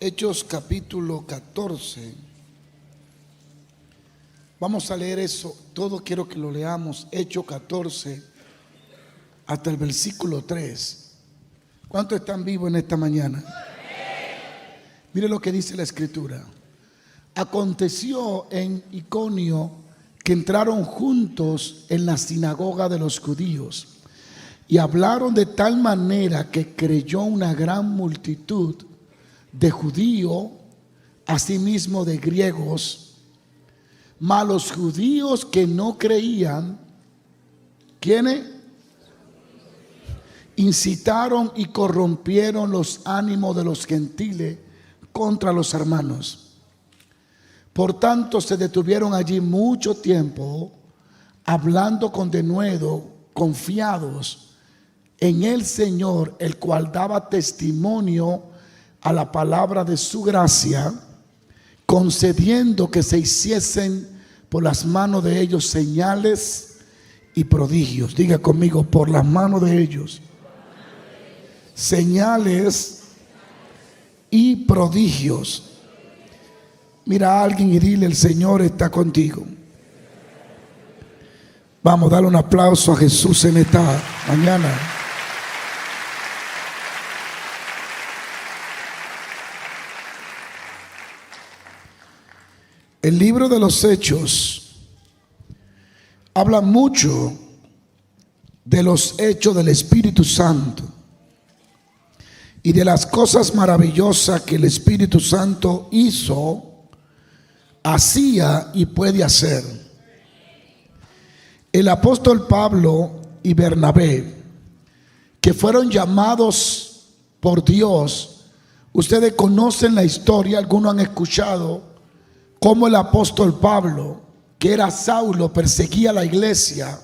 Hechos capítulo 14. Vamos a leer eso, todo quiero que lo leamos. Hechos 14 hasta el versículo 3. ¿Cuántos están vivos en esta mañana? Mire lo que dice la escritura. Aconteció en Iconio que entraron juntos en la sinagoga de los judíos y hablaron de tal manera que creyó una gran multitud de judíos, asimismo de griegos. Mas los judíos que no creían, ¿quiénes? Incitaron y corrompieron los ánimos de los gentiles contra los hermanos. Por tanto se detuvieron allí mucho tiempo, hablando con denuedo, confiados en el Señor, el cual daba testimonio a la palabra de su gracia, concediendo que se hiciesen por las manos de ellos señales y prodigios. Diga conmigo, por las manos de ellos, señales y prodigios. Mira a alguien y dile: el Señor está contigo. Vamos a darle un aplauso a Jesús en esta mañana. El libro de los Hechos habla mucho de los hechos del Espíritu Santo y de las cosas maravillosas que el Espíritu Santo hizo, hacía y puede hacer. El apóstol Pablo y Bernabé, que fueron llamados por Dios, ustedes conocen la historia, algunos han escuchado cómo el apóstol Pablo, que era Saulo, perseguía a la iglesia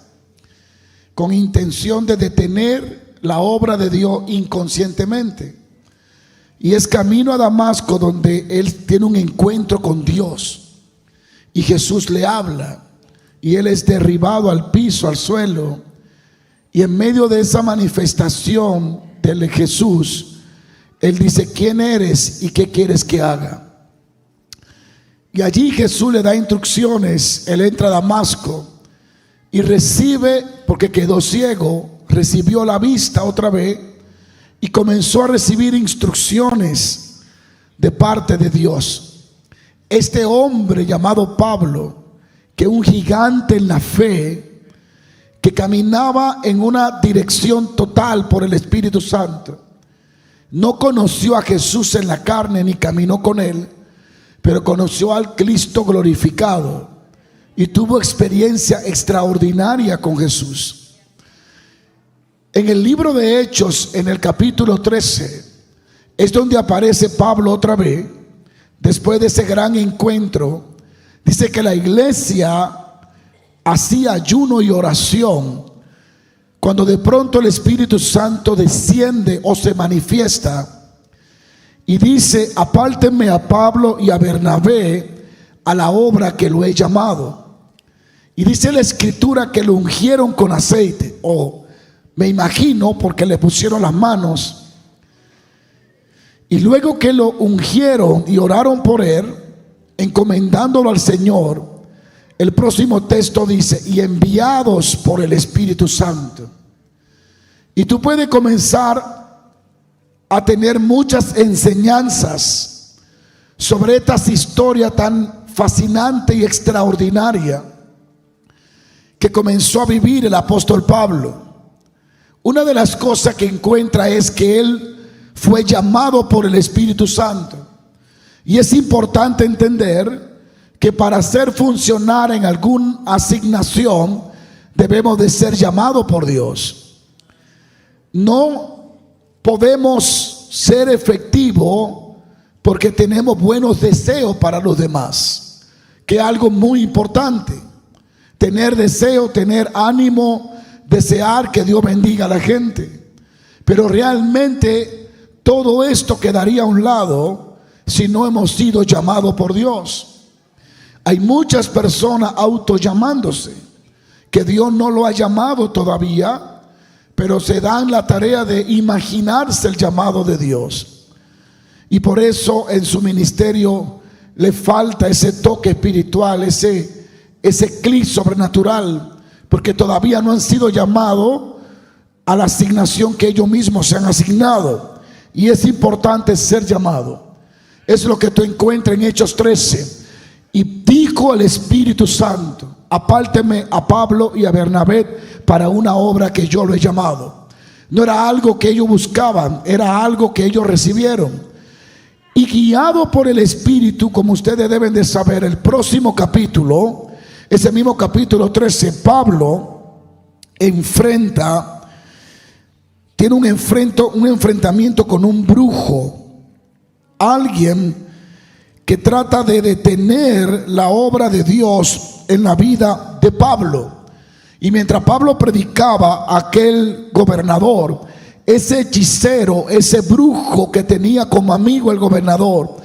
con intención de detener la obra de Dios inconscientemente. Y es camino a Damasco donde él tiene un encuentro con Dios y Jesús le habla y él es derribado al piso, al suelo, y en medio de esa manifestación de Jesús, él dice: ¿quién eres y qué quieres que haga? Y allí Jesús le da instrucciones. Él entra a Damasco y recibe, porque quedó ciego, recibió la vista otra vez y comenzó a recibir instrucciones de parte de Dios. Este hombre llamado Pablo, que un gigante en la fe, que caminaba en una dirección total por el Espíritu Santo, no conoció a Jesús en la carne ni caminó con él, pero conoció al Cristo glorificado y tuvo experiencia extraordinaria con Jesús. En el libro de Hechos, en el capítulo 13, es donde aparece Pablo otra vez. Después de ese gran encuentro, dice que la iglesia hacía ayuno y oración, cuando de pronto el Espíritu Santo desciende o se manifiesta. Y dice: apártenme a Pablo y a Bernabé a la obra que lo he llamado. Y dice la escritura que lo ungieron con aceite, o me imagino porque le pusieron las manos. Y luego que lo ungieron y oraron por él, encomendándolo al Señor, el próximo texto dice: y enviados por el Espíritu Santo. Y tú puedes comenzar a tener muchas enseñanzas sobre estas historias tan fascinante y extraordinaria que comenzó a vivir el apóstol Pablo. Una de las cosas que encuentra es que él fue llamado por el Espíritu Santo, y es importante entender que para ser funcionar en alguna asignación debemos de ser llamados por Dios. No podemos ser efectivos porque tenemos buenos deseos para los demás, que es algo muy importante. Tener deseo, tener ánimo, desear que Dios bendiga a la gente. Pero realmente todo esto quedaría a un lado si no hemos sido llamados por Dios. Hay muchas personas autollamándose, que Dios no lo ha llamado todavía, pero se dan la tarea de imaginarse el llamado de Dios. Y por eso en su ministerio le falta ese toque espiritual, ese clic sobrenatural, porque todavía no han sido llamados a la asignación que ellos mismos se han asignado. Y es importante ser llamado. Es lo que tú encuentras en Hechos 13. Y dijo el Espíritu Santo: apárteme a Pablo y a Bernabé para una obra que yo lo he llamado. No era algo que ellos buscaban, era algo que ellos recibieron. Y guiado por el Espíritu, como ustedes deben de saber, el próximo capítulo, ese mismo capítulo 13, Pablo tiene un enfrentamiento con un brujo, alguien que trata de detener la obra de Dios en la vida de Pablo. Y mientras Pablo predicaba a aquel gobernador, ese hechicero, ese brujo que tenía como amigo el gobernador,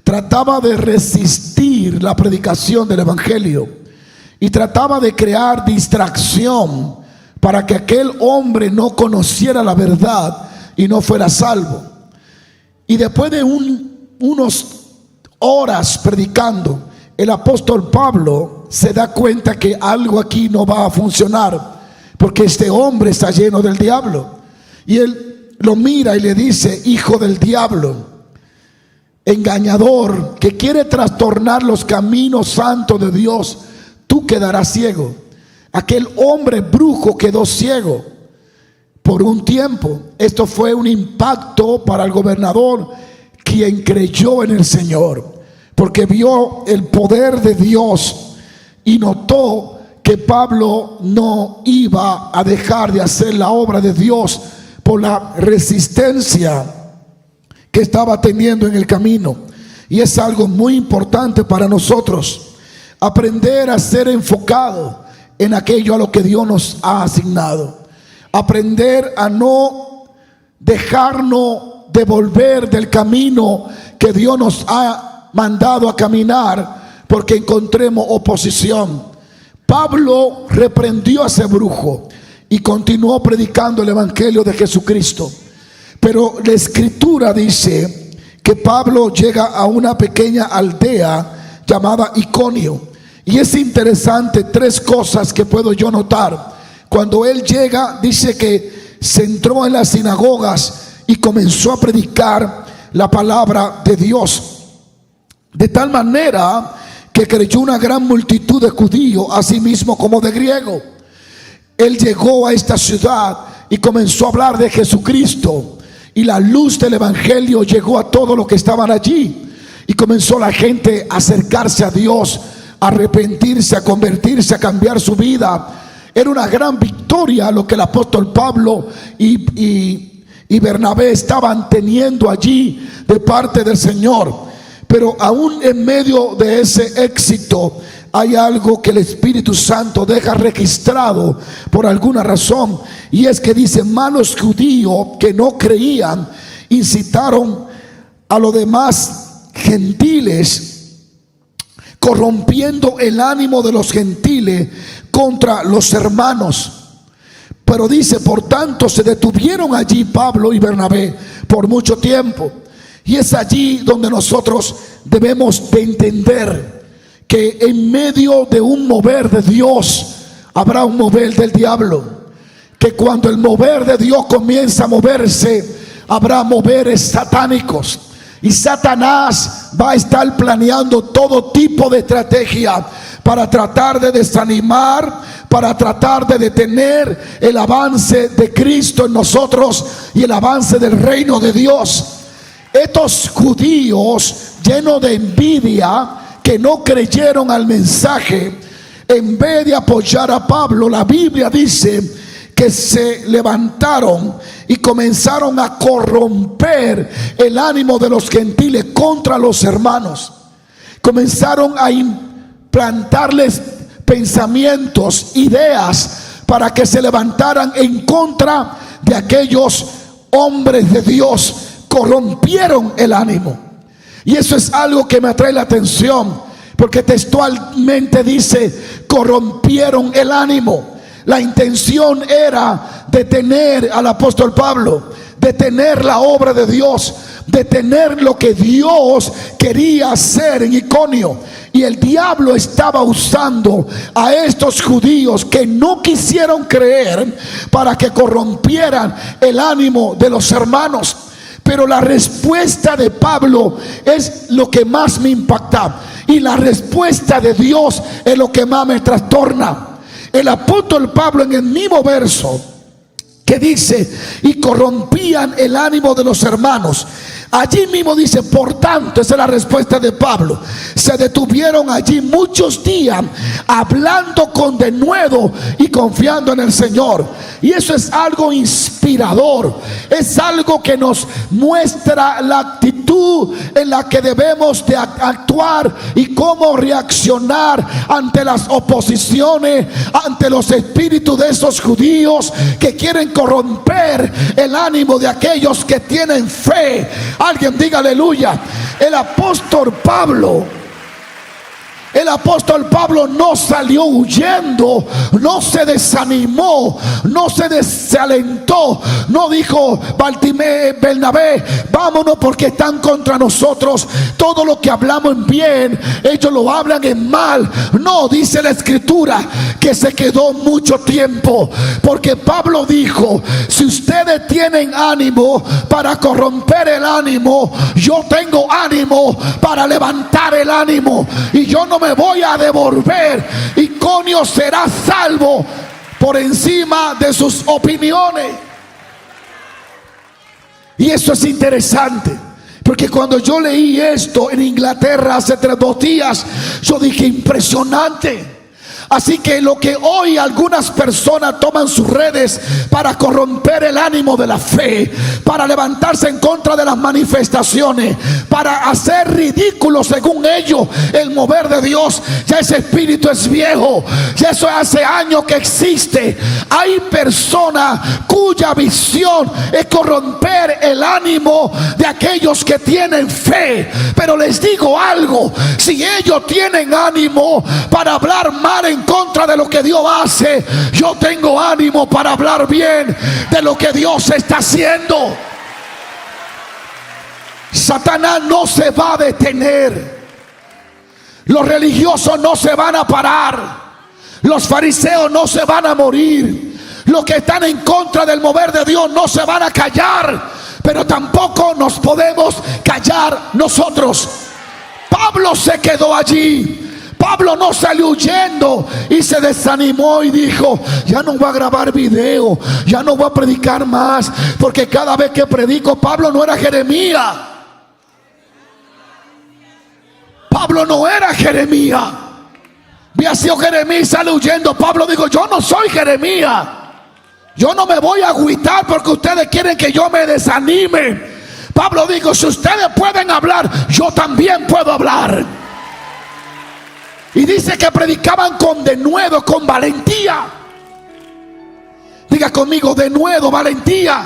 trataba de resistir la predicación del evangelio y trataba de crear distracción para que aquel hombre no conociera la verdad y no fuera salvo. Y después de unos horas predicando, el apóstol Pablo se da cuenta que algo aquí no va a funcionar, porque este hombre está lleno del diablo. Y él lo mira y le dice: hijo del diablo, engañador, que quiere trastornar los caminos santos de Dios, tú quedarás ciego. Aquel hombre brujo quedó ciego por un tiempo. Esto fue un impacto para el gobernador, quien creyó en el Señor, porque vio el poder de Dios y notó que Pablo no iba a dejar de hacer la obra de Dios por la resistencia que estaba teniendo en el camino. Y es algo muy importante para nosotros, aprender a ser enfocado en aquello a lo que Dios nos ha asignado, aprender a no dejarnos devolver del camino que Dios nos ha mandado a caminar porque encontremos oposición. Pablo reprendió a ese brujo y continuó predicando el evangelio de Jesucristo. Pero la escritura dice que Pablo llega a una pequeña aldea llamada Iconio. Y es interesante, tres cosas que puedo yo notar. Cuando él llega, dice que se entró en las sinagogas y comenzó a predicar la palabra de Dios, de tal manera que creyó una gran multitud de judíos, así mismo como de griegos. Él llegó a esta ciudad y comenzó a hablar de Jesucristo, y la luz del evangelio llegó a todos los que estaban allí, y comenzó la gente a acercarse a Dios, a arrepentirse, a convertirse, a cambiar su vida. Era una gran victoria lo que el apóstol Pablo y Bernabé estaban teniendo allí de parte del Señor. Pero aún en medio de ese éxito hay algo que el Espíritu Santo deja registrado por alguna razón, y es que dice: malos judíos que no creían incitaron a los demás gentiles, corrompiendo el ánimo de los gentiles contra los hermanos. Pero dice: por tanto se detuvieron allí Pablo y Bernabé por mucho tiempo. Y es allí donde nosotros debemos de entender que en medio de un mover de Dios habrá un mover del diablo. Que cuando el mover de Dios comienza a moverse, habrá moveres satánicos. Y Satanás va a estar planeando todo tipo de estrategia para tratar de desanimar, para tratar de detener el avance de Cristo en nosotros y el avance del reino de Dios. Estos judíos llenos de envidia, que no creyeron al mensaje, en vez de apoyar a Pablo, la Biblia dice que se levantaron y comenzaron a corromper el ánimo de los gentiles contra los hermanos. Comenzaron a implantarles pensamientos, ideas, para que se levantaran en contra de aquellos hombres de Dios. Corrompieron el ánimo. Y eso es algo que me atrae la atención, porque textualmente dice: corrompieron el ánimo. La intención era detener al apóstol Pablo, detener la obra de Dios, detener lo que Dios quería hacer en Iconio. Y el diablo estaba usando a estos judíos que no quisieron creer para que corrompieran el ánimo de los hermanos. Pero la respuesta de Pablo es lo que más me impacta, y la respuesta de Dios es lo que más me trastorna. El apóstol Pablo, en el mismo verso que dice: y corrompían el ánimo de los hermanos, allí mismo dice: por tanto, esa es la respuesta de Pablo, se detuvieron allí muchos días hablando con denuedo y confiando en el Señor. Y eso es algo inspirador, es algo que nos muestra la actitud en la que debemos de actuar y cómo reaccionar ante las oposiciones, ante los espíritus de esos judíos que quieren corromper el ánimo de aquellos que tienen fe. Alguien diga aleluya. El apóstol Pablo no salió huyendo, no se desanimó, no se desalentó, no dijo: Bernabé, vámonos porque están contra nosotros, todo lo que hablamos en bien, ellos lo hablan en mal. No, dice la escritura que se quedó mucho tiempo, porque Pablo dijo: si ustedes tienen ánimo para corromper el ánimo, yo tengo ánimo para levantar el ánimo, y yo no me voy a devolver. Iconio será salvo por encima de sus opiniones. Y eso es interesante, porque cuando yo leí esto en Inglaterra hace 2 días, yo dije: impresionante. Así que lo que hoy algunas personas toman sus redes para corromper el ánimo de la fe, para levantarse en contra de las manifestaciones, para hacer ridículo según ellos el mover de Dios, ya ese espíritu es viejo, ya eso hace años que existe. Hay personas cuya visión es corromper el ánimo de aquellos que tienen fe. Pero les digo algo: si ellos tienen ánimo para hablar mal en contra de lo que Dios hace, yo tengo ánimo para hablar bien de lo que Dios está haciendo. Satanás no se va a detener, los religiosos no se van a parar, los fariseos no se van a morir, los que están en contra del mover de Dios no se van a callar, pero tampoco nos podemos callar nosotros. Pablo se quedó allí. Pablo no salió huyendo y se desanimó y dijo: ya no voy a grabar video, ya no voy a predicar más, porque cada vez que predico. Pablo no era Jeremías. Pablo no era Jeremías. Había sido Jeremías y sale huyendo. Pablo dijo: yo no soy Jeremías, yo no me voy a agüitar porque ustedes quieren que yo me desanime. Pablo dijo: si ustedes pueden hablar, yo también puedo hablar. Y dice que predicaban con denuedo, con valentía. Diga conmigo: denuedo, valentía.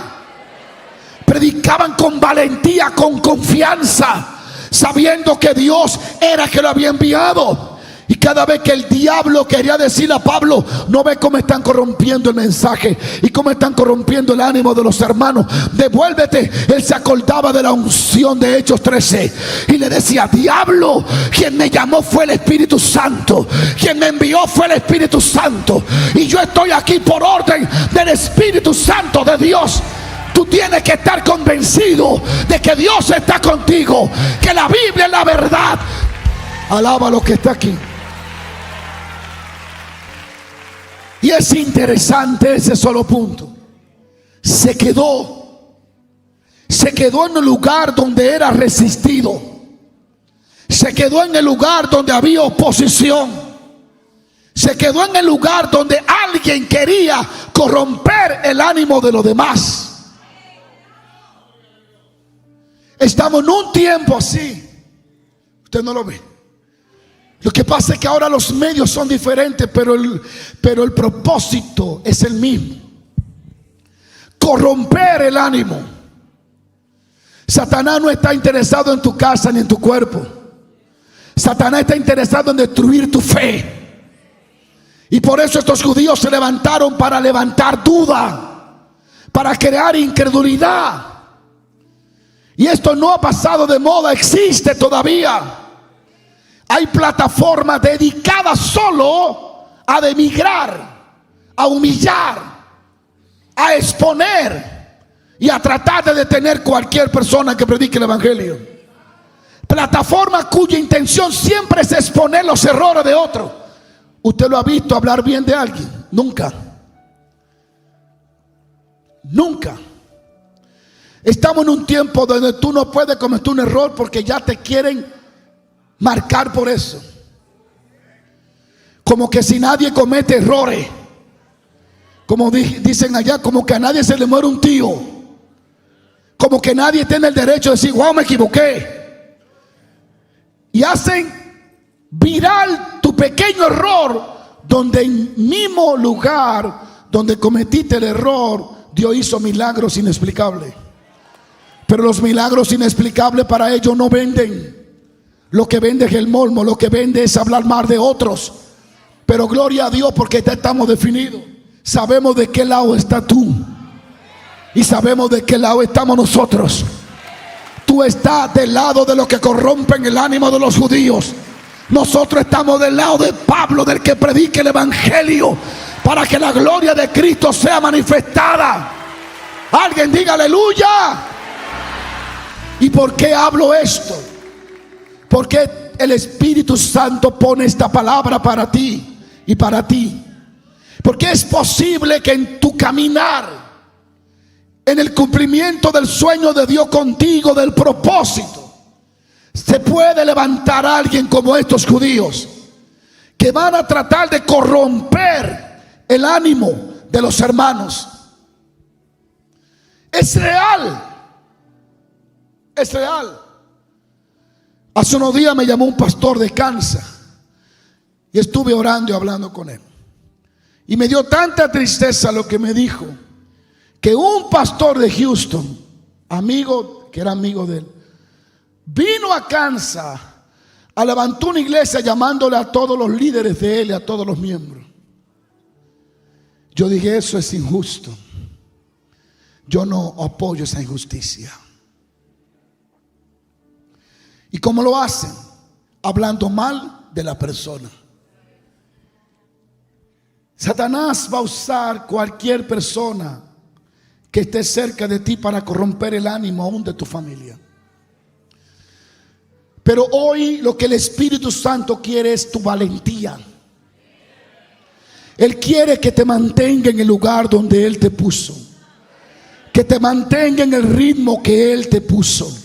Predicaban con valentía, con confianza, sabiendo que Dios era que lo había enviado. Y cada vez que el diablo quería decirle a Pablo: no ve cómo están corrompiendo el mensaje y cómo están corrompiendo el ánimo de los hermanos, devuélvete, él se acordaba de la unción de Hechos 13 y le decía: diablo, quien me llamó fue el Espíritu Santo, quien me envió fue el Espíritu Santo, y yo estoy aquí por orden del Espíritu Santo de Dios. Tú tienes que estar convencido de que Dios está contigo, que la Biblia es la verdad. Alaba a los que está aquí. Y es interesante ese solo punto. Se quedó en el lugar donde era resistido. Se quedó en el lugar donde había oposición. Se quedó en el lugar donde alguien quería corromper el ánimo de los demás. Estamos en un tiempo así. Usted no lo ve. Lo que pasa es que ahora los medios son diferentes, pero el propósito es el mismo: corromper el ánimo. Satanás no está interesado en tu casa ni en tu cuerpo. Satanás está interesado en destruir tu fe. Y por eso estos judíos se levantaron para levantar duda, para crear incredulidad. Y esto no ha pasado de moda, existe todavía. Hay plataformas dedicadas solo a denigrar, a humillar, a exponer y a tratar de detener cualquier persona que predique el evangelio. Plataforma cuya intención siempre es exponer los errores de otro. ¿Usted lo ha visto hablar bien de alguien? Nunca. Nunca. Estamos en un tiempo donde tú no puedes cometer un error porque ya te quieren marcar por eso. Como que si nadie comete errores, como dicen allá, como que a nadie se le muere un tío, como que nadie tiene el derecho de decir, wow, me equivoqué. Y hacen viral tu pequeño error, donde en el mismo lugar donde cometiste el error, Dios hizo milagros inexplicables. Pero los milagros inexplicables para ellos no venden. Lo que vende es el mormo, lo que vende es hablar mal de otros. Pero gloria a Dios porque ya estamos definidos. Sabemos de qué lado estás tú y sabemos de qué lado estamos nosotros. Tú estás del lado de los que corrompen el ánimo de los judíos. Nosotros estamos del lado de Pablo, del que predique el evangelio para que la gloria de Cristo sea manifestada. Alguien diga aleluya. ¿Y por qué hablo esto? Porque el Espíritu Santo pone esta palabra para ti y para ti. Porque es posible que en tu caminar, en el cumplimiento del sueño de Dios contigo, del propósito, se puede levantar a alguien como estos judíos que van a tratar de corromper el ánimo de los hermanos. Es real. Es real. Hace unos días me llamó un pastor de Kansas y estuve orando y hablando con él. Y me dio tanta tristeza lo que me dijo, que un pastor de Houston, amigo, que era amigo de él, vino a Kansas a levantar una iglesia llamándole a todos los líderes de él y a todos los miembros. Yo dije, eso es injusto. Yo no apoyo esa injusticia. ¿Y cómo lo hacen? Hablando mal de la persona. Satanás va a usar cualquier persona que esté cerca de ti para corromper el ánimo aún de tu familia. Pero hoy lo que el Espíritu Santo quiere es tu valentía. Él quiere que te mantenga en el lugar donde Él te puso, que te mantenga en el ritmo que Él te puso,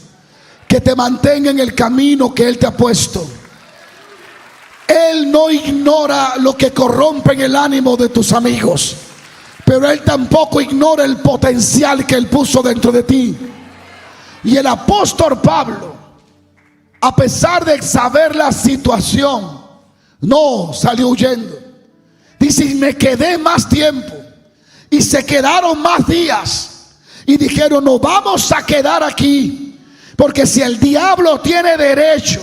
que te mantenga en el camino que Él te ha puesto. Él no ignora lo que corrompe en el ánimo de tus amigos, pero Él tampoco ignora el potencial que Él puso dentro de ti. Y el apóstol Pablo, a pesar de saber la situación, no salió huyendo. Dice, y me quedé más tiempo, y se quedaron más días, y dijeron, no vamos a quedar aquí, porque si el diablo tiene derecho,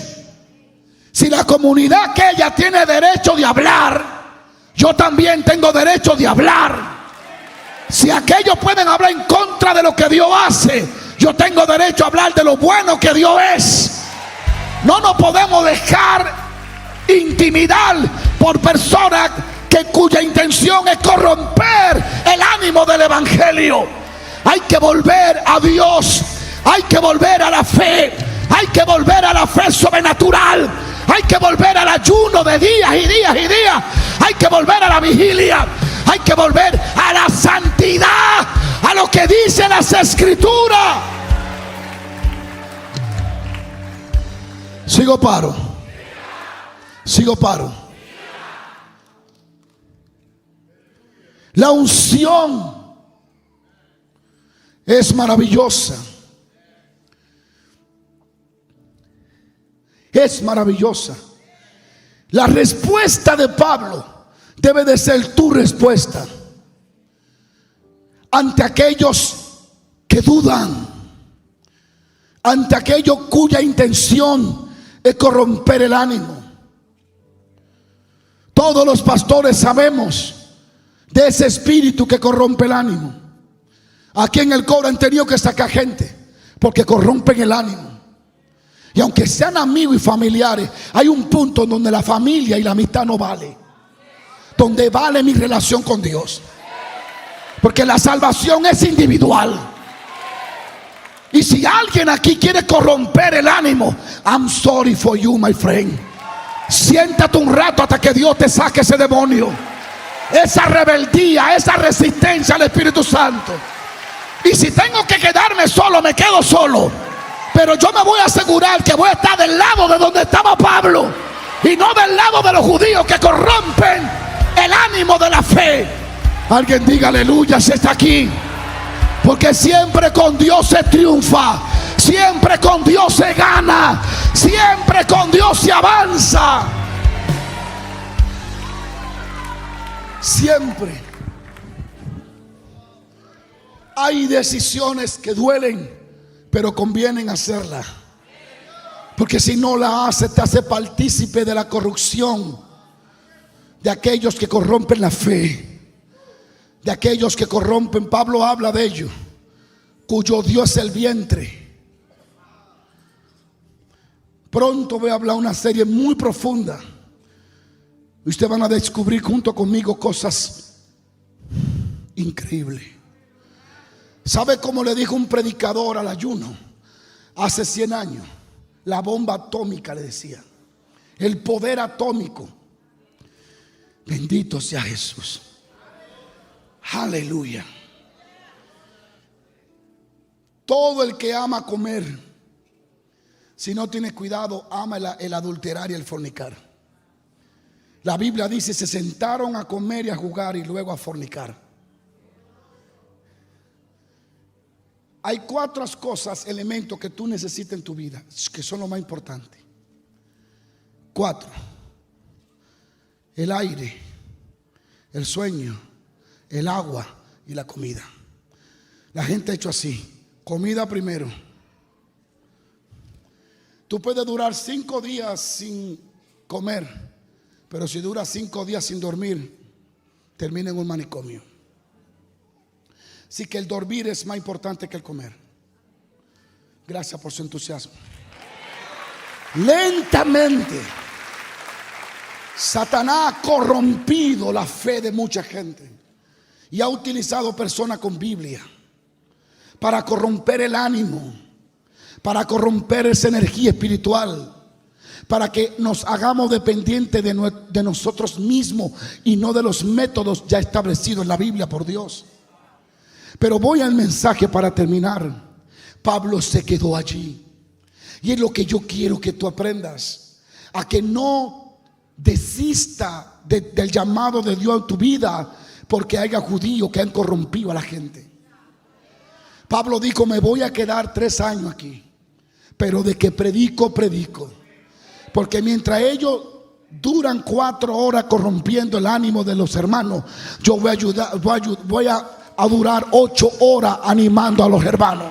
si la comunidad aquella tiene derecho de hablar, yo también tengo derecho de hablar. Si aquellos pueden hablar en contra de lo que Dios hace, yo tengo derecho a hablar de lo bueno que Dios es. No nos podemos dejar intimidar por personas cuya intención es corromper el ánimo del evangelio. Hay que volver a Dios, hay que volver a la fe, hay que volver a la fe sobrenatural, hay que volver al ayuno de días y días y días, hay que volver a la vigilia, hay que volver a la santidad, a lo que dicen las escrituras. Sigo paro. La unción es maravillosa. Es maravillosa. La respuesta de Pablo debe de ser tu respuesta ante aquellos que dudan, ante aquellos cuya intención es corromper el ánimo. Todos los pastores sabemos de ese espíritu que corrompe el ánimo. Aquí en el coro han tenido que sacar gente porque corrompen el ánimo. Y aunque sean amigos y familiares, hay un punto en donde la familia y la amistad no vale, donde vale mi relación con Dios, porque la salvación es individual. Y si alguien aquí quiere corromper el ánimo, I'm sorry for you, my friend. Siéntate un rato hasta que Dios te saque ese demonio, esa rebeldía, esa resistencia al Espíritu Santo. Y si tengo que quedarme solo, me quedo solo, pero yo me voy a asegurar que voy a estar del lado de donde estaba Pablo, y no del lado de los judíos que corrompen el ánimo de la fe. Alguien diga aleluya si está aquí. Porque siempre con Dios se triunfa, siempre con Dios se gana, siempre con Dios se avanza. Siempre. Hay decisiones que duelen, pero convienen hacerlas, porque si no la haces, te hace partícipe de la corrupción de aquellos que corrompen la fe, de aquellos que corrompen. Pablo habla de ello, cuyo Dios es el vientre. Pronto voy a hablar una serie muy profunda, y ustedes van a descubrir junto conmigo cosas increíbles. ¿Sabe cómo le dijo un predicador al ayuno hace 100 años? La bomba atómica, le decía. El poder atómico. Bendito sea Jesús. Aleluya. Todo el que ama comer, si no tiene cuidado, ama el adulterar y el fornicar. La Biblia dice: se sentaron a comer y a jugar y luego a fornicar. Hay 4 cosas, elementos que tú necesitas en tu vida, que son lo más importante. 4: el aire, el sueño, el agua y la comida. La gente ha hecho así: comida primero. Tú puedes durar 5 días sin comer, pero si duras 5 días sin dormir, termina en un manicomio. Así que el dormir es más importante que el comer. Gracias por su entusiasmo. Lentamente Satanás ha corrompido la fe de mucha gente y ha utilizado personas con Biblia para corromper el ánimo, para corromper esa energía espiritual, para que nos hagamos dependientes de nosotros mismos y no de los métodos ya establecidos en la Biblia por Dios. Pero voy al mensaje para terminar. Pablo se quedó allí, y es lo que yo quiero que tú aprendas: a que no desista del llamado de Dios en tu vida porque haya judíos que han corrompido a la gente. Pablo dijo: me voy a quedar 3 años aquí, pero de que predico, porque mientras ellos duran 4 horas corrompiendo el ánimo de los hermanos, yo voy a durar 8 horas animando a los hermanos.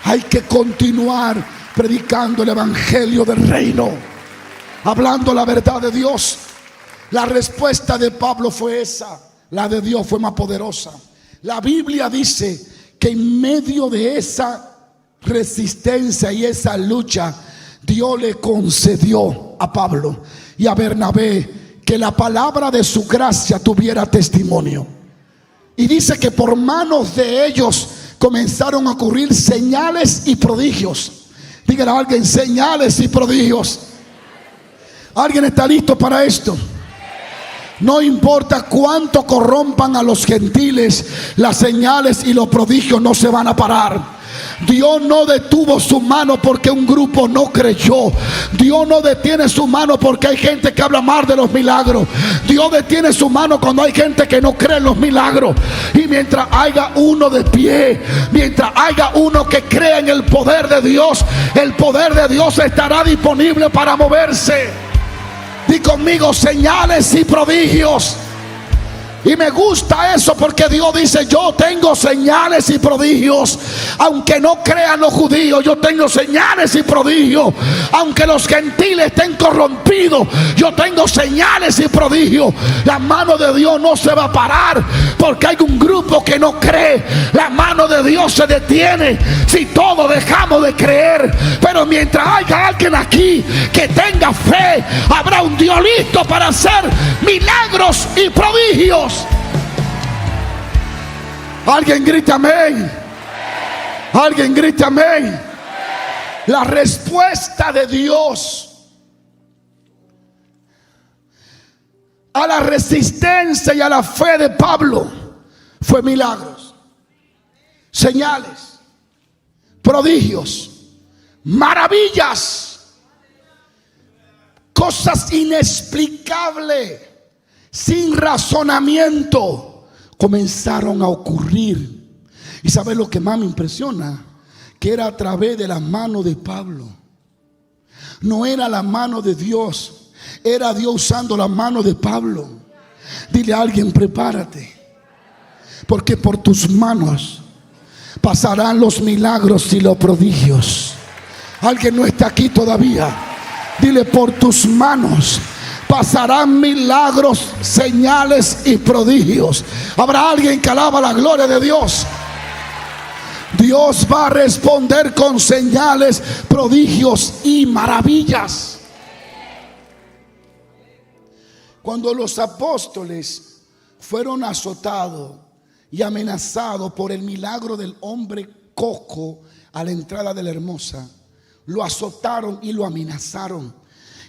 Hay que continuar predicando el evangelio del reino, hablando la verdad de Dios. La respuesta de Pablo fue esa, la de Dios fue más poderosa. La Biblia dice que en medio de esa resistencia y esa lucha, Dios le concedió a Pablo y a Bernabé que la palabra de su gracia tuviera testimonio. Y dice que por manos de ellos comenzaron a ocurrir señales y prodigios. Dígale a alguien: señales y prodigios. ¿Alguien está listo para esto? No importa cuánto corrompan a los gentiles, las señales y los prodigios no se van a parar. Dios no detuvo su mano porque un grupo no creyó. Dios no detiene su mano porque hay gente que habla mal de los milagros. Dios detiene su mano cuando hay gente que no cree en los milagros. Y mientras haya uno de pie, mientras haya uno que crea en el poder de Dios, el poder de Dios estará disponible para moverse. Di conmigo: señales y prodigios. Y me gusta eso porque Dios dice: yo tengo señales y prodigios. Aunque no crean los judíos, yo tengo señales y prodigios. Aunque los gentiles estén corrompidos, yo tengo señales y prodigios. La mano de Dios no se va a parar porque hay un grupo que no cree. La mano de Dios se detiene si todos dejamos de creer. Pero mientras haya alguien aquí que tenga fe, habrá un Dios listo para hacer milagros y prodigios. Alguien grita amén. Alguien grita amén. La respuesta de Dios a la resistencia y a la fe de Pablo fue milagros, señales, prodigios, maravillas, cosas inexplicables, sin razonamiento, comenzaron a ocurrir. Y ¿sabes lo que más me impresiona? Que era a través de la mano de Pablo. No era la mano de Dios, era Dios usando la mano de Pablo. Dile a alguien: prepárate, porque por tus manos pasarán los milagros y los prodigios. Alguien no está aquí todavía. Dile: por tus manos pasarán milagros, señales y prodigios. Habrá alguien que alaba la gloria de Dios. Dios va a responder con señales, prodigios y maravillas. Cuando los apóstoles fueron azotados y amenazados por el milagro del hombre cojo a la entrada de la Hermosa, lo azotaron y lo amenazaron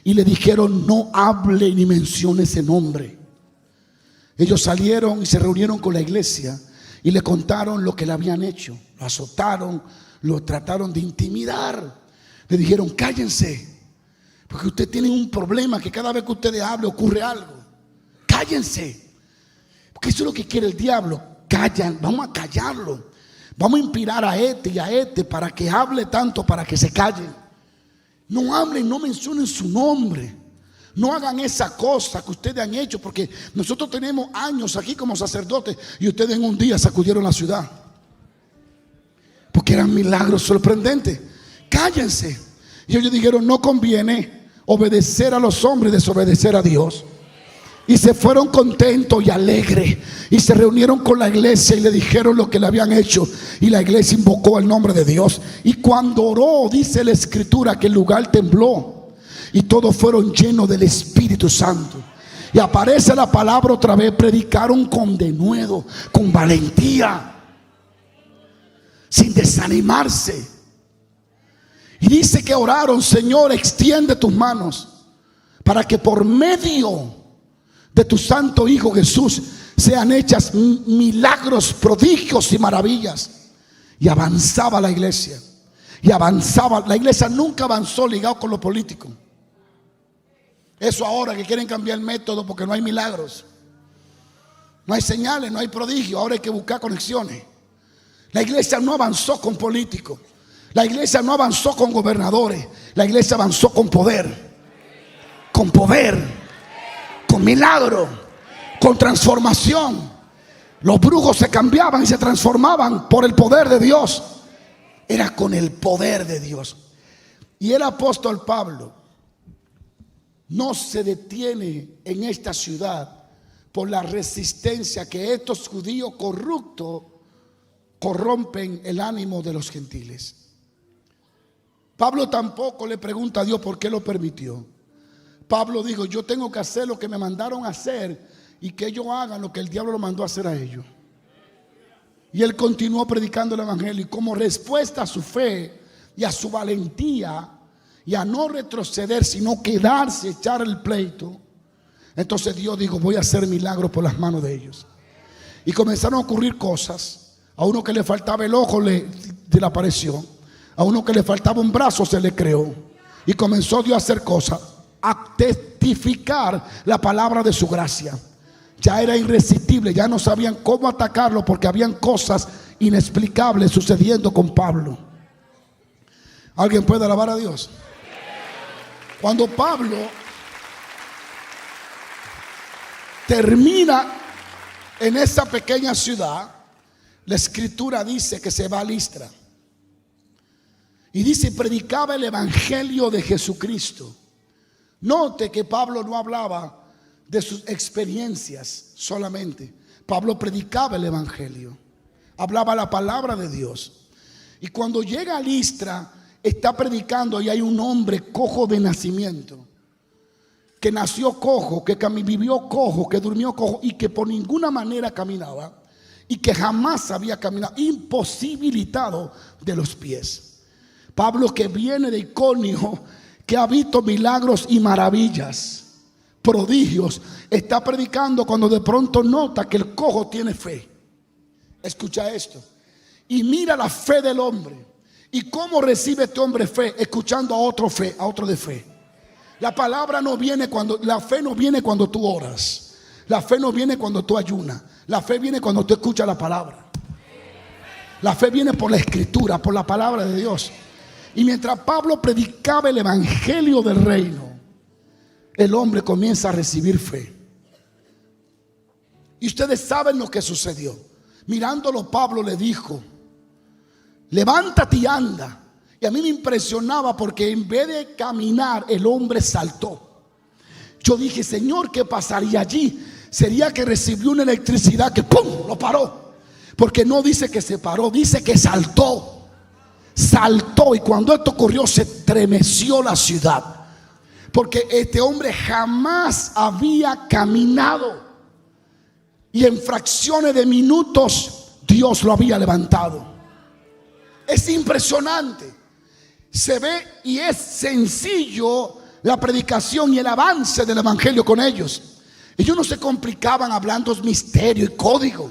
y le dijeron: no hable ni mencione ese nombre. Ellos salieron y se reunieron con la iglesia y le contaron lo que le habían hecho. Lo azotaron, lo trataron de intimidar. Le dijeron: cállense, porque usted tiene un problema, que cada vez que usted hable ocurre algo. Cállense, porque eso es lo que quiere el diablo. Callan, vamos a callarlo. Vamos a inspirar a este y a este para que hable tanto, para que se callen. No hablen, no mencionen su nombre. No hagan esa cosa que ustedes han hecho, porque nosotros tenemos años aquí como sacerdotes y ustedes en un día sacudieron la ciudad, porque eran milagros sorprendentes. Cállense. Y ellos dijeron: no conviene obedecer a los hombres y desobedecer a Dios. Y se fueron contentos y alegres y se reunieron con la iglesia y le dijeron lo que le habían hecho. Y la iglesia invocó el nombre de Dios. Y cuando oró, dice la escritura que el lugar tembló y todos fueron llenos del Espíritu Santo. Y aparece la palabra otra vez: predicaron con denuedo, con valentía, sin desanimarse. Y dice que oraron: Señor, extiende tus manos para que por medio de tu santo Hijo Jesús sean hechas milagros, prodigios y maravillas. Y avanzaba la iglesia. Y avanzaba. La iglesia nunca avanzó ligado con lo político. Eso ahora que quieren cambiar el método porque no hay milagros, no hay señales, no hay prodigios. Ahora hay que buscar conexiones. La iglesia no avanzó con políticos. La iglesia no avanzó con gobernadores. La iglesia avanzó con poder. Con poder. Con milagro, con transformación. Los brujos se cambiaban y se transformaban por el poder de Dios. Era con el poder de Dios. Y el apóstol Pablo no se detiene en esta ciudad por la resistencia que estos judíos corruptos corrompen el ánimo de los gentiles. Pablo tampoco le pregunta a Dios por qué lo permitió. Pablo dijo: yo tengo que hacer lo que me mandaron a hacer y que ellos hagan lo que el diablo lo mandó a hacer a ellos. Y él continuó predicando el evangelio, y como respuesta a su fe y a su valentía y a no retroceder sino quedarse, echar el pleito, entonces Dios dijo: voy a hacer milagros por las manos de ellos. Y comenzaron a ocurrir cosas. A uno que le faltaba el ojo le apareció, a uno que le faltaba un brazo se le creó, y comenzó Dios a hacer cosas, a testificar la palabra de su gracia. Ya era irresistible, ya no sabían cómo atacarlo porque habían cosas inexplicables sucediendo con Pablo. ¿Alguien puede alabar a Dios? Cuando Pablo termina En esa pequeña ciudad, la escritura dice que se va a Listra. Y dice, predicaba el evangelio de Jesucristo. Note que Pablo no hablaba de sus experiencias solamente. Pablo predicaba el evangelio, hablaba la palabra de Dios. Y cuando llega a Listra, está predicando y hay un hombre cojo de nacimiento, que nació cojo, que vivió cojo, que durmió cojo y que por ninguna manera caminaba y que jamás había caminado, imposibilitado de los pies. Pablo, que viene de Iconio, que ha visto milagros y maravillas, prodigios, está predicando cuando de pronto nota que el cojo tiene fe. Escucha esto y mira la fe del hombre. ¿Y cómo recibe este hombre fe? Escuchando a otro de fe. La palabra no viene la fe no viene cuando tú oras. La fe no viene cuando tú ayunas. La fe viene cuando tú escuchas la palabra. La fe viene por la escritura, por la palabra de Dios. Y mientras Pablo predicaba el evangelio del reino, el hombre comienza a recibir fe. Y ustedes saben lo que sucedió. Mirándolo, Pablo le dijo: levántate y anda. Y a mí me impresionaba porque en vez de caminar, el hombre saltó. Yo dije: Señor, ¿qué pasaría allí? Sería que recibió una electricidad que ¡pum!, lo paró. Porque no dice que se paró, dice que saltó. Saltó, y cuando esto ocurrió se estremeció la ciudad, porque este hombre jamás había caminado y en fracciones de minutos Dios lo había levantado. Es impresionante. Se ve y es sencillo la predicación y el avance del evangelio con ellos. Ellos no se complicaban hablando misterio y código.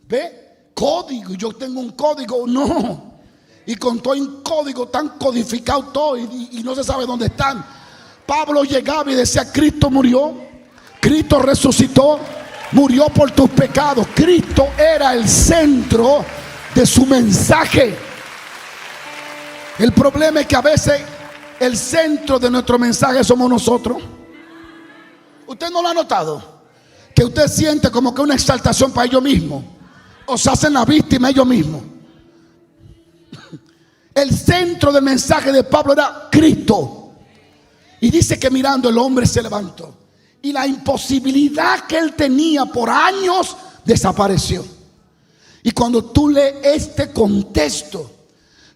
¿Ve? Código, y yo tengo un código, no. Y con todo un código tan codificado todo y no se sabe dónde están. Pablo llegaba y decía: Cristo murió, Cristo resucitó, murió por tus pecados. Cristo era el centro de su mensaje. El problema es que a veces el centro de nuestro mensaje somos nosotros. ¿Usted no lo ha notado? Que usted siente como que una exaltación para ellos mismos, o se hacen la víctima ellos mismos. El centro del mensaje de Pablo era Cristo. Y dice que mirando, el hombre se levantó y la imposibilidad que él tenía por años desapareció. Y cuando tú lees este contexto,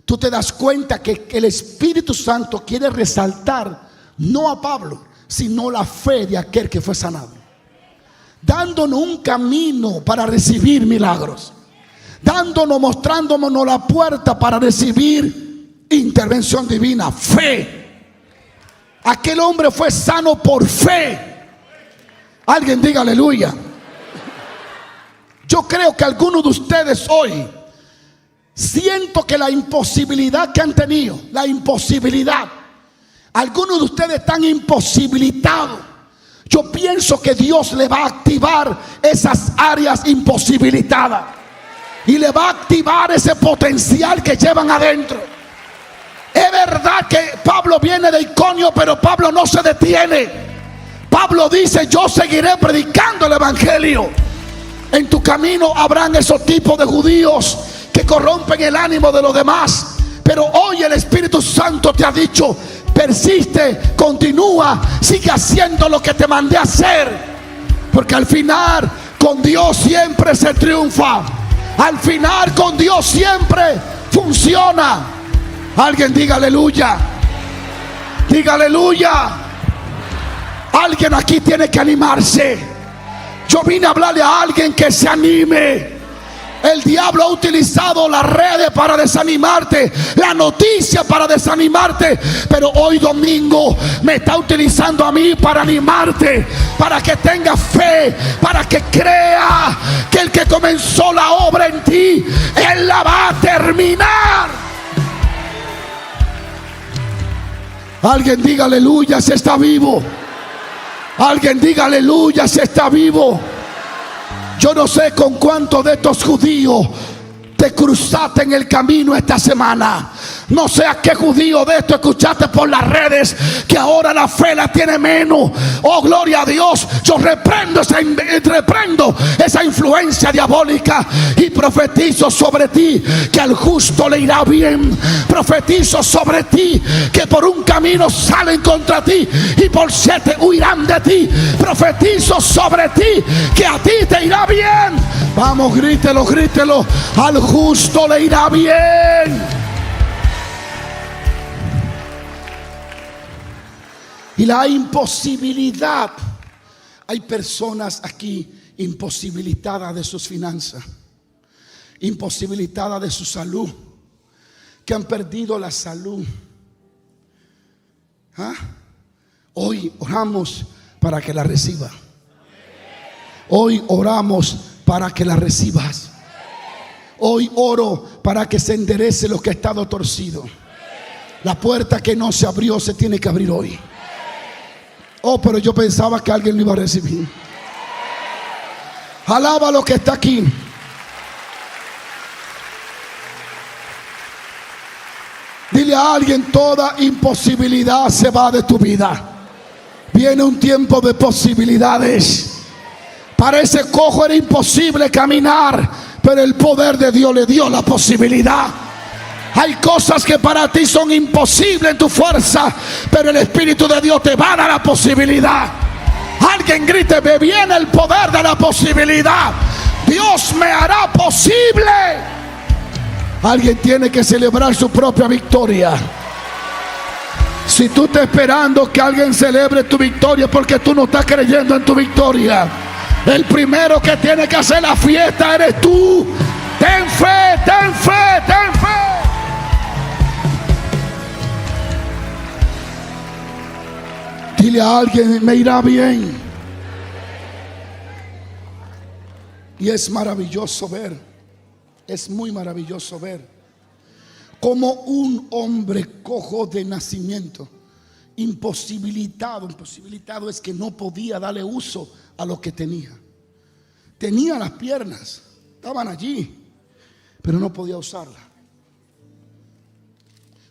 tú te das cuenta que el Espíritu Santo quiere resaltar no a Pablo, sino la fe de aquel que fue sanado, dándonos un camino para recibir milagros, dándonos, mostrándonos la puerta para recibir intervención divina. Fe. Aquel hombre fue sano por fe. Alguien diga aleluya. Yo creo que algunos de ustedes hoy, siento que la imposibilidad que han tenido, la imposibilidad, algunos de ustedes están imposibilitados. Yo pienso que Dios le va a activar esas áreas imposibilitadas y le va a activar ese potencial que llevan adentro. Es verdad que Pablo viene de Iconio, pero Pablo no se detiene. Pablo dice: yo seguiré predicando el evangelio. En tu camino habrán esos tipos de judíos que corrompen el ánimo de los demás, pero hoy el Espíritu Santo te ha dicho: persiste, continúa, sigue haciendo lo que te mandé a hacer, porque al final con Dios siempre se triunfa. Al final con Dios siempre funciona. Alguien diga aleluya. Diga aleluya. Alguien aquí tiene que animarse. Yo vine a hablarle a alguien que se anime. El diablo ha utilizado las redes para desanimarte, la noticia para desanimarte, pero hoy domingo me está utilizando a mí para animarte, para que tengas fe, para que crea que el que comenzó la obra en ti, Él la va a terminar. Alguien diga aleluya si está vivo. Alguien diga aleluya si está vivo. Yo no sé con cuántos de estos judíos te cruzaste en el camino esta semana. No sea que judío de esto escuchaste por las redes que ahora la fe la tiene menos. Oh, gloria a Dios. Yo reprendo esa influencia diabólica y profetizo sobre ti que al justo le irá bien. Profetizo sobre ti que por un camino salen contra ti y por 7 huirán de ti. Profetizo sobre ti que a ti te irá bien. Vamos, grítelo, grítelo. Al justo le irá bien. Y la imposibilidad. Hay personas aquí imposibilitadas de sus finanzas, imposibilitadas de su salud, que han perdido la salud. Hoy oramos para que la reciba. Hoy oramos para que la recibas. Hoy oro para que se enderece lo que ha estado torcido. La puerta que no se abrió se tiene que abrir hoy. Oh, pero yo pensaba que alguien lo iba a recibir. Alaba lo que está aquí. Dile a alguien: toda imposibilidad se va de tu vida. Viene un tiempo de posibilidades. Para ese cojo era imposible caminar, pero el poder de Dios le dio la posibilidad. Hay cosas que para ti son imposibles en tu fuerza, pero el Espíritu de Dios te va a dar la posibilidad. Alguien grite: me viene el poder de la posibilidad. Dios me hará posible. Alguien tiene que celebrar su propia victoria. Si tú estás esperando que alguien celebre tu victoria porque tú no estás creyendo en tu victoria, el primero que tiene que hacer la fiesta eres tú. Ten fe, ten fe, ten fe. Dile a alguien: me irá bien. Y es maravilloso ver, es muy maravilloso ver como un hombre cojo de nacimiento, imposibilitado es que no podía darle uso a lo que tenía. Tenía las piernas, estaban allí, pero no podía usarlas.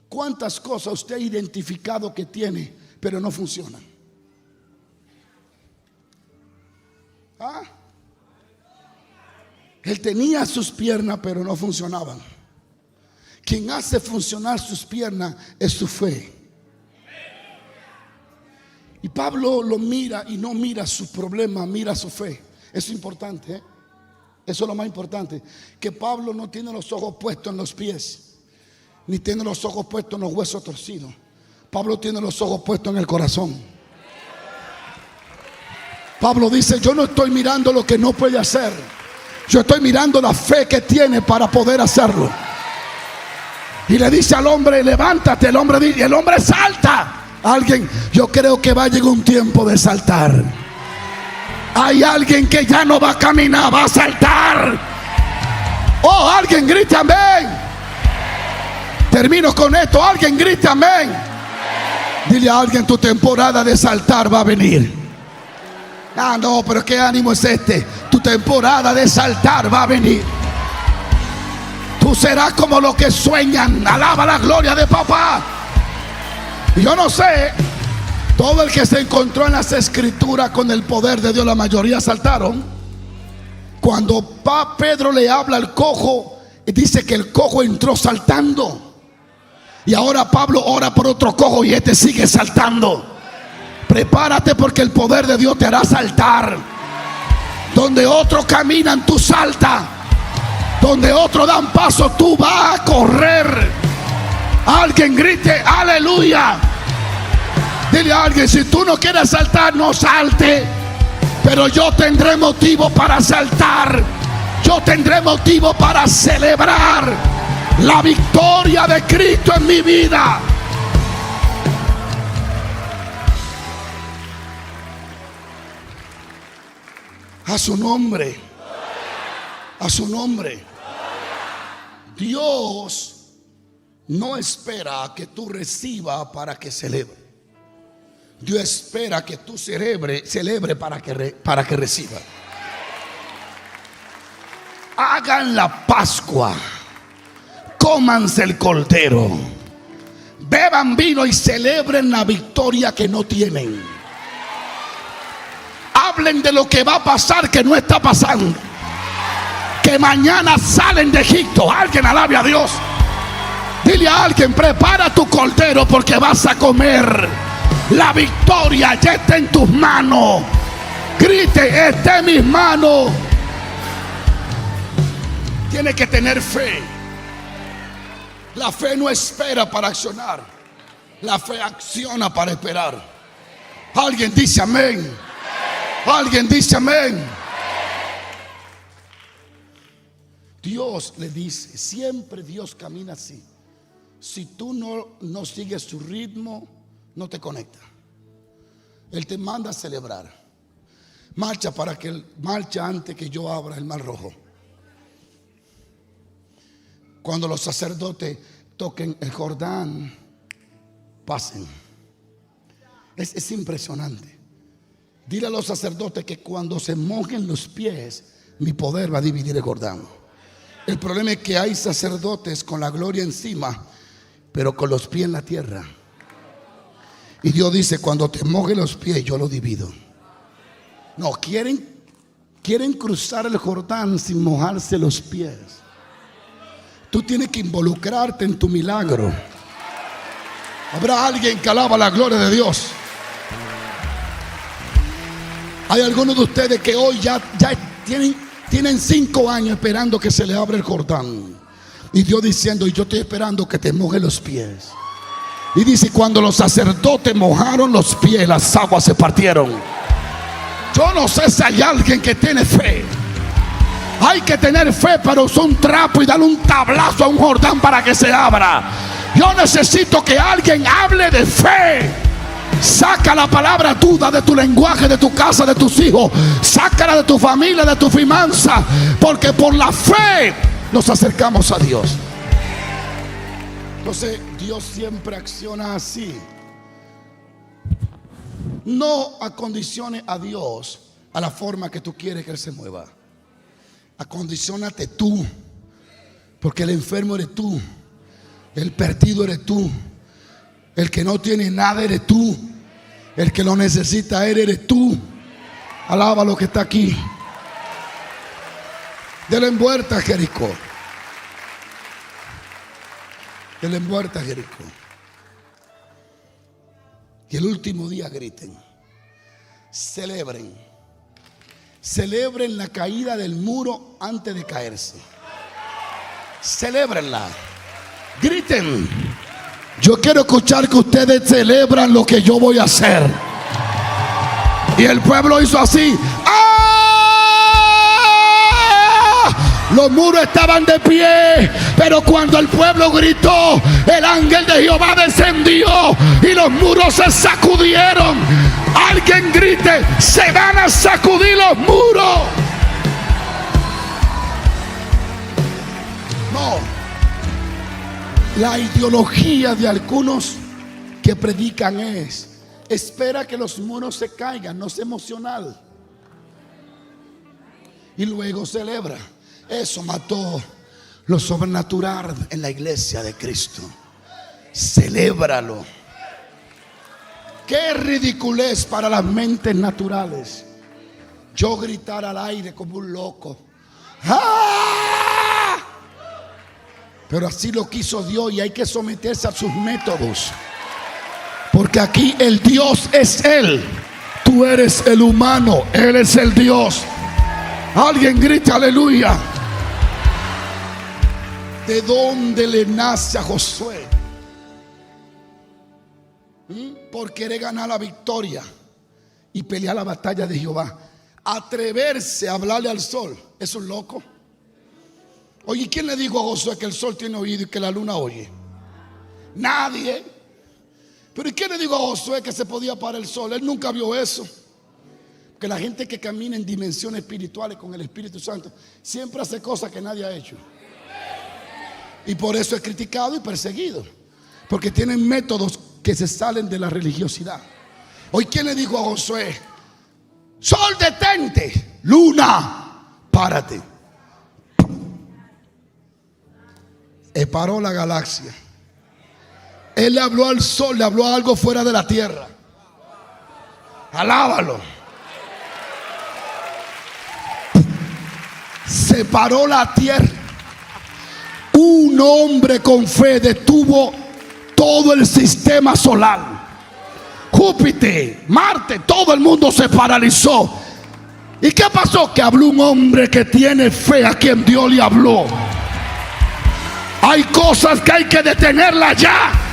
¿Cuántas cosas usted ha identificado que tiene, pero no funcionan? Él tenía sus piernas, pero no funcionaban. Quien hace funcionar sus piernas es su fe. Y Pablo lo mira y no mira su problema, mira su fe. Eso es importante, ¿eh? Eso es lo más importante. Que Pablo no tiene los ojos puestos en los pies, ni tiene los ojos puestos en los huesos torcidos. Pablo tiene los ojos puestos en el corazón. Pablo dice: yo no estoy mirando lo que no puede hacer, yo estoy mirando la fe que tiene para poder hacerlo. Y le dice al hombre: levántate. El hombre dice, y el hombre salta. Alguien, yo creo que va a llegar un tiempo de saltar. Hay alguien que ya no va a caminar, va a saltar. Oh, alguien grita amén. Termino con esto. Alguien grita amén. Dile a alguien: tu temporada de saltar va a venir. No, pero qué ánimo es este. Tu temporada de saltar va a venir. Tú serás como los que sueñan. Alaba la gloria de papá. Yo no sé, todo el que se encontró en las escrituras con el poder de Dios, la mayoría saltaron. Cuando Pedro le habla al cojo, dice que el cojo entró saltando. Y ahora Pablo ora por otro cojo y este sigue saltando. Prepárate, porque el poder de Dios te hará saltar. Donde otros caminan, tú saltas. Donde otros dan paso, tú vas a correr. Alguien grite aleluya. Dile a alguien: si tú no quieres saltar, no salte. Pero yo tendré motivo para saltar. Yo tendré motivo para celebrar la victoria de Cristo en mi vida. A su nombre. A su nombre. Dios no espera a que tú recibas para que celebre. Dios espera que tú celebre para que reciba. Hagan la Pascua, cómanse el cordero, beban vino y celebren la victoria que no tienen. Hablen de lo que va a pasar que no está pasando. Que mañana salen de Egipto. Alguien alabe a Dios. Dile a alguien: prepara tu cordero porque vas a comer. La victoria ya está en tus manos. Grite: está en mis manos. Tiene que tener fe. La fe no espera para accionar. La fe acciona para esperar. Alguien dice amén. Alguien dice amén. Dios le dice, siempre Dios camina así. Si tú no sigues su ritmo, no te conecta. Él te manda a celebrar. Marcha marcha antes que yo abra el mar rojo. Cuando los sacerdotes toquen el Jordán, pasen. Es impresionante. Dile a los sacerdotes que cuando se mojen los pies, mi poder va a dividir el Jordán. El problema es que hay sacerdotes con la gloria encima, pero con los pies en la tierra. Y Dios dice: cuando te mojen los pies, yo lo divido. No, quieren cruzar el Jordán sin mojarse los pies. Tú tienes que involucrarte en tu milagro. Habrá alguien que alaba la gloria de Dios. Hay algunos de ustedes que hoy ya tienen 5 años esperando que se le abra el Jordán. Y Dios diciendo: y yo estoy esperando que te moje los pies. Y dice: cuando los sacerdotes mojaron los pies, las aguas se partieron. Yo no sé si hay alguien que tiene fe. Hay que tener fe para usar un trapo y darle un tablazo a un Jordán para que se abra. Yo necesito que alguien hable de fe. Saca la palabra duda de tu lenguaje, de tu casa, de tus hijos. Sácala de tu familia, de tu finanza. Porque por la fe nos acercamos a Dios. Entonces Dios siempre acciona así. No acondicione a Dios a la forma que tú quieres que Él se mueva. Acondiciónate tú. Porque el enfermo eres tú. El perdido eres tú. El que no tiene nada eres tú. El que lo necesita eres tú. Alaba lo que está aquí. Dele en vuelta a Jericó. Dele en vuelta a Jericó. Y el último día griten. Celebren. Celebren la caída del muro antes de caerse. Celébrenla. Griten. Yo quiero escuchar que ustedes celebran lo que yo voy a hacer. Y el pueblo hizo así. ¡Ah! Los muros estaban de pie, pero cuando el pueblo gritó, el ángel de Jehová descendió y los muros se sacudieron. Alguien grite: se van a sacudir los muros. No. La ideología de algunos que predican es: espera que los muros se caigan, no es emocional. Y luego celebra. Eso mató lo sobrenatural en la iglesia de Cristo. Celébralo. Qué ridiculez para las mentes naturales yo gritar al aire como un loco. ¡Ah! Pero así lo quiso Dios y hay que someterse a sus métodos. Porque aquí el Dios es Él. Tú eres el humano, Él es el Dios. Alguien grita aleluya. ¿De dónde le nace a Josué? Por querer ganar la victoria y pelear la batalla de Jehová. Atreverse a hablarle al sol. ¿Es un loco? Oye, ¿quién le dijo a Josué que el sol tiene oído y que la luna oye? Nadie. Pero ¿y quién le dijo a Josué que se podía parar el sol? Él nunca vio eso. Porque la gente que camina en dimensiones espirituales con el Espíritu Santo siempre hace cosas que nadie ha hecho. Y por eso es criticado y perseguido. Porque tienen métodos que se salen de la religiosidad. Hoy, ¿quién le dijo a Josué: sol, detente, luna, párate? Paró la galaxia. Él le habló al sol, le habló a algo fuera de la tierra. Alábalo. Separó la tierra. Un hombre con fe detuvo todo el sistema solar. Júpiter, Marte, todo el mundo se paralizó. ¿Y qué pasó? Que habló un hombre que tiene fe, a quien Dios le habló. Hay cosas que hay que detenerlas ya.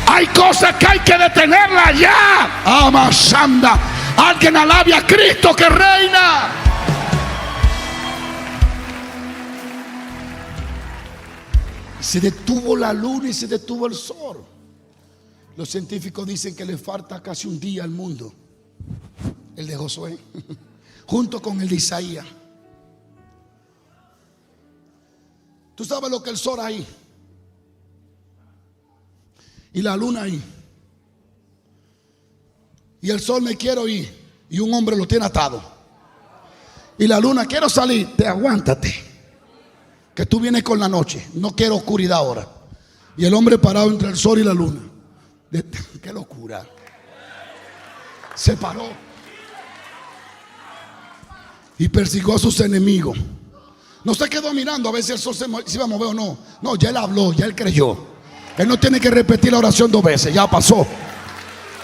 Hay cosas que hay que detenerlas ya. Amasanda. Alguien alabe a Cristo que reina. Se detuvo la luna y se detuvo el sol. Los científicos dicen que le falta casi un día al mundo. El de Josué, junto con el de Isaías. Tú sabes lo que el sol ahí y la luna ahí, y el sol me quiero ir y un hombre lo tiene atado, y la luna quiero salir, te aguántate, que tú vienes con la noche, no quiero oscuridad ahora, y el hombre parado entre el sol y la luna. Qué locura. Se paró y persiguió a sus enemigos. No se quedó mirando a ver si el sol se iba a mover o no. No, ya él habló, ya él creyó. Él no tiene que repetir la oración 2 veces, ya pasó.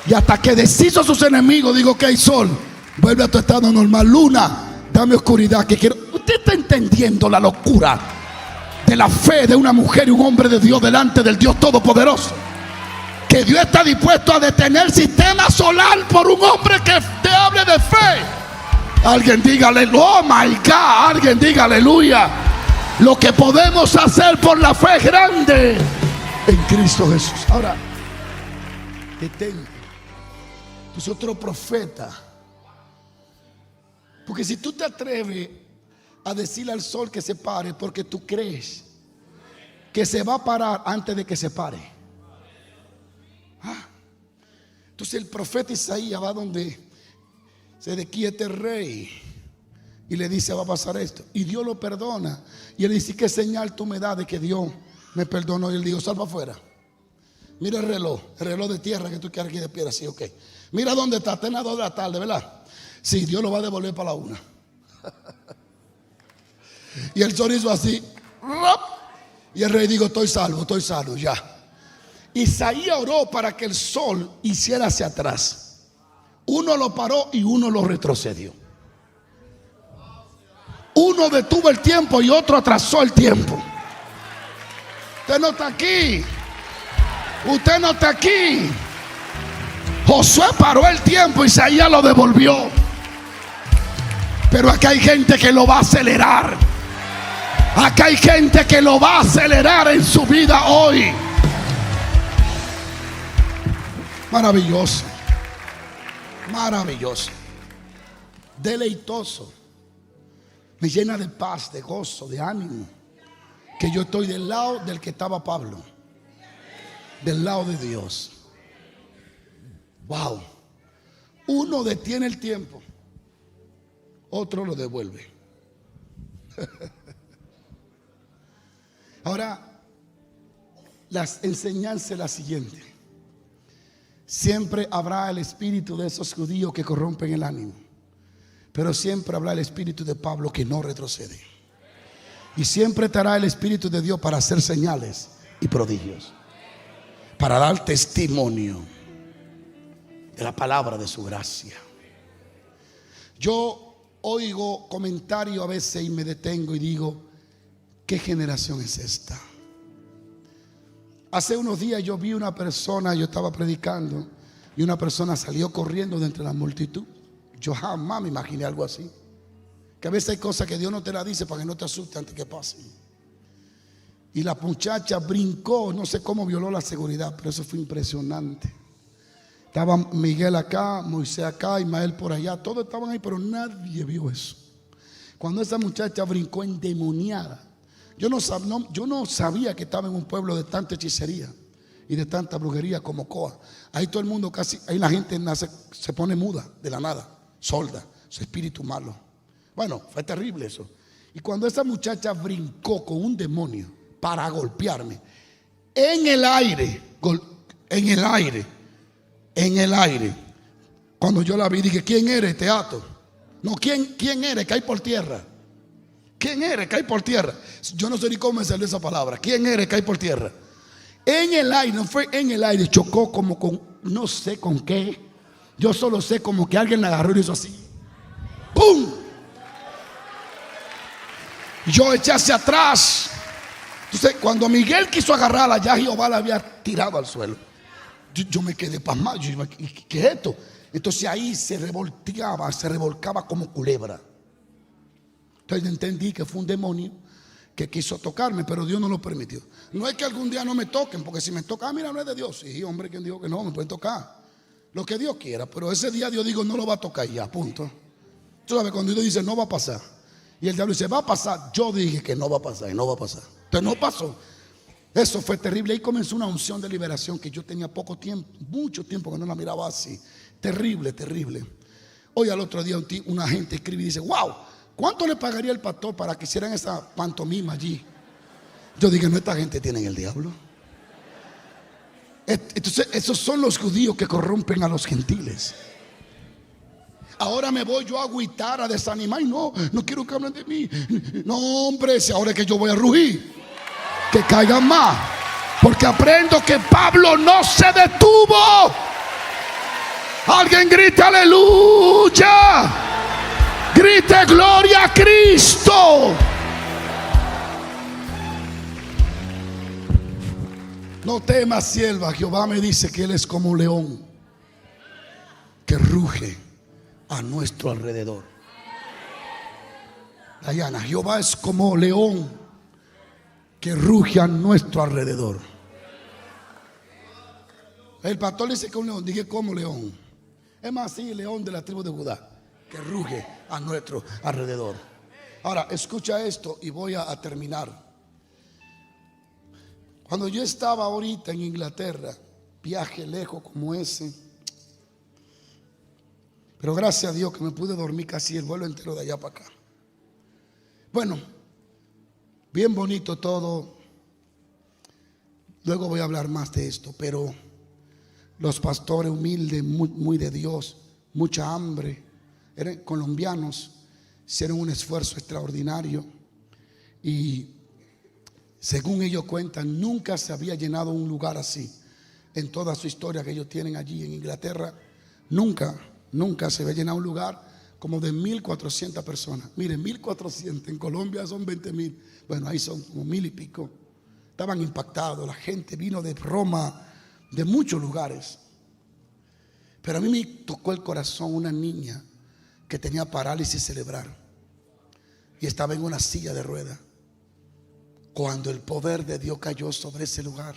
Y hasta que deshizo a sus enemigos, digo que hay sol, vuelve a tu estado normal. Luna, dame oscuridad que quiero. Usted está entendiendo la locura de la fe de una mujer y un hombre de Dios delante del Dios Todopoderoso. Que Dios está dispuesto a detener el sistema solar por un hombre que te hable de fe. Alguien dígale, oh my God, alguien diga aleluya. Lo que podemos hacer por la fe es grande en Cristo Jesús. Ahora, detente. Tú eres otro profeta. Porque si tú te atreves a decirle al sol que se pare, porque tú crees que se va a parar antes de que se pare. Entonces el profeta Isaías va donde Sedequías este rey y le dice, va a pasar esto, y Dios lo perdona, y él dice, ¿qué señal tú me das de que Dios me perdonó? Y él dijo, sal para afuera, mira el reloj de tierra que tú quieres aquí de piedra. Sí, ok, mira dónde está, está en las 2 de la tarde, ¿verdad? Sí, Dios lo va a devolver para la 1. Y el sol hizo así, y el rey dijo, estoy salvo, ya. Isaías oró para que el sol hiciera hacia atrás. Uno lo paró y uno lo retrocedió. Uno detuvo el tiempo y otro atrasó el tiempo. Usted no está aquí. Usted no está aquí. Josué paró el tiempo, Isaías lo devolvió. Pero acá hay gente que lo va a acelerar. Acá hay gente que lo va a acelerar en su vida hoy. Maravilloso, maravilloso, deleitoso, me llena de paz, de gozo, de ánimo, que yo estoy del lado del que estaba Pablo, del lado de Dios. Wow, uno detiene el tiempo, otro lo devuelve. Ahora, la enseñanza es la siguiente. Siempre habrá el espíritu de esos judíos que corrompen el ánimo, pero siempre habrá el espíritu de Pablo que no retrocede. Y siempre estará el espíritu de Dios para hacer señales y prodigios, para dar testimonio de la palabra de su gracia. Yo oigo comentarios a veces y me detengo y digo, ¿qué generación es esta? Hace unos días yo vi una persona, yo estaba predicando y una persona salió corriendo de entre la multitud. Yo jamás me imaginé algo así. Que a veces hay cosas que Dios no te la dice para que no te asuste antes que pasen. Y la muchacha brincó, no sé cómo violó la seguridad, pero eso fue impresionante. Estaba Miguel acá, Moisés acá, Ismael por allá, todos estaban ahí, pero nadie vio eso. Cuando esa muchacha brincó endemoniada, yo no sabía que estaba en un pueblo de tanta hechicería y de tanta brujería como Coa. Ahí todo el mundo casi, ahí la gente se pone muda de la nada, sorda, su espíritu malo. Bueno, fue terrible eso. Y cuando esa muchacha brincó con un demonio para golpearme, en el aire, en el aire, en el aire. Cuando yo la vi dije, ¿quién eres, teatro? No, ¿quién eres que hay por tierra? ¿Quién eres que hay por tierra? Yo no sé ni cómo me salió esa palabra. ¿Quién eres que hay por tierra? En el aire, no fue en el aire, chocó como con, no sé con qué. Yo solo sé como que alguien la agarró y hizo así. ¡Pum! Yo eché hacia atrás. Entonces, cuando Miguel quiso agarrarla, ya Jehová la había tirado al suelo. Yo me quedé pasmado. ¿Qué es esto? Entonces ahí se revolcaba como culebra. Entonces entendí que fue un demonio que quiso tocarme, pero Dios no lo permitió. No es que algún día no me toquen, porque si me toca, mira, no es de Dios. Sí, hombre, ¿quién dijo que no? Me pueden tocar lo que Dios quiera, pero ese día Dios dijo, no lo va a tocar ya, punto. Tú sabes, cuando Dios dice, no va a pasar, y el diablo dice, va a pasar, yo dije que no va a pasar y no va a pasar. Entonces no pasó. Eso fue terrible. Ahí comenzó una unción de liberación que yo tenía poco tiempo, mucho tiempo que no la miraba así. Terrible, terrible. Hoy al otro día una gente escribe y dice, wow, ¿cuánto le pagaría el pastor para que hicieran esa pantomima allí? Yo dije, no, esta gente tiene el diablo. Entonces esos son los judíos que corrompen a los gentiles. Ahora me voy yo a agüitar, a desanimar. Y no quiero que hablen de mí. No, hombre, si ahora es que yo voy a rugir, que caigan más, porque aprendo que Pablo no se detuvo. Alguien grita aleluya, grite gloria a Cristo. No temas, sierva, Jehová me dice que Él es como un león que ruge a nuestro alrededor. Dayana, Jehová es como león que ruge a nuestro alrededor. El pastor dice que un león, dije como león. Es más, sí, león de la tribu de Judá, que ruge a nuestro alrededor. Ahora, escucha esto y voy a terminar. Cuando yo estaba ahorita en Inglaterra, viaje lejos como ese, pero gracias a Dios que me pude dormir casi el vuelo entero de allá para acá. Bueno, bien bonito todo. Luego voy a hablar más de esto, pero los pastores humildes, muy de Dios, mucha hambre, eran colombianos, hicieron un esfuerzo extraordinario y según ellos cuentan, nunca se había llenado un lugar así en toda su historia que ellos tienen allí en Inglaterra. Nunca se había llenado un lugar como de 1,400 personas. Miren, 1,400, en Colombia son 20,000. Bueno, ahí son como 1,000 y pico. Estaban impactados, la gente vino de Roma, de muchos lugares. Pero a mí me tocó el corazón una niña que tenía parálisis cerebral y estaba en una silla de ruedas. Cuando el poder de Dios cayó sobre ese lugar,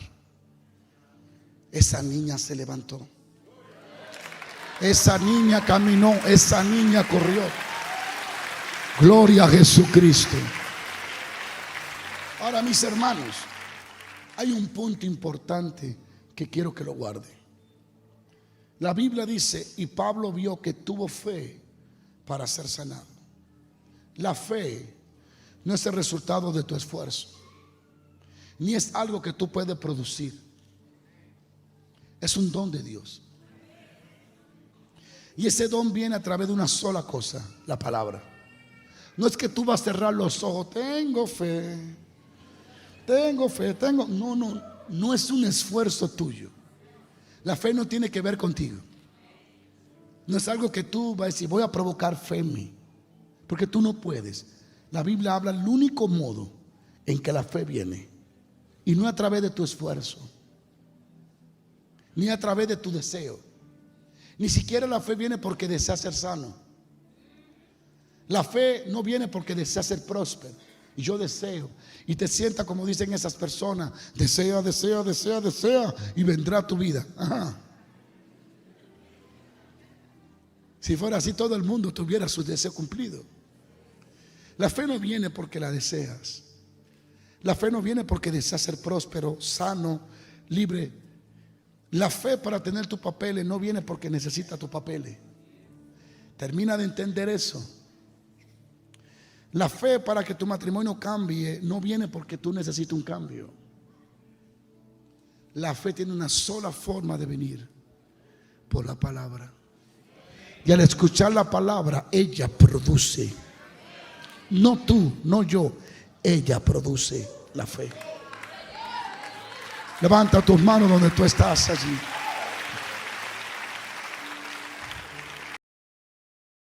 esa niña se levantó, esa niña caminó, esa niña corrió. Gloria a Jesucristo. Ahora, mis hermanos, hay un punto importante que quiero que lo guarden. La Biblia dice, y Pablo vio que tuvo fe para ser sanado. La fe no es el resultado de tu esfuerzo, ni es algo que tú puedes producir. Es un don de Dios. Y ese don viene a través de una sola cosa, la palabra. No es que tú vas a cerrar los ojos, tengo fe. No es un esfuerzo tuyo. La fe no tiene que ver contigo. No es algo que tú vas a decir, voy a provocar fe en mí, porque tú no puedes. La Biblia habla del único modo en que la fe viene, y no a través de tu esfuerzo, ni a través de tu deseo. Ni siquiera la fe viene porque deseas ser sano. La fe no viene porque deseas ser próspero. Y yo deseo, y te sienta como dicen esas personas, desea, y vendrá tu vida. Ajá. Si fuera así, todo el mundo tuviera su deseo cumplido. La fe no viene porque la deseas. La fe no viene porque deseas ser próspero, sano, libre. La fe para tener tus papeles no viene porque necesitas tus papeles. Termina de entender eso. La fe para que tu matrimonio cambie no viene porque tú necesitas un cambio. La fe tiene una sola forma de venir: por la palabra. Y al escuchar la palabra, ella produce. No tú, no yo. Ella produce la fe. Levanta tus manos donde tú estás allí.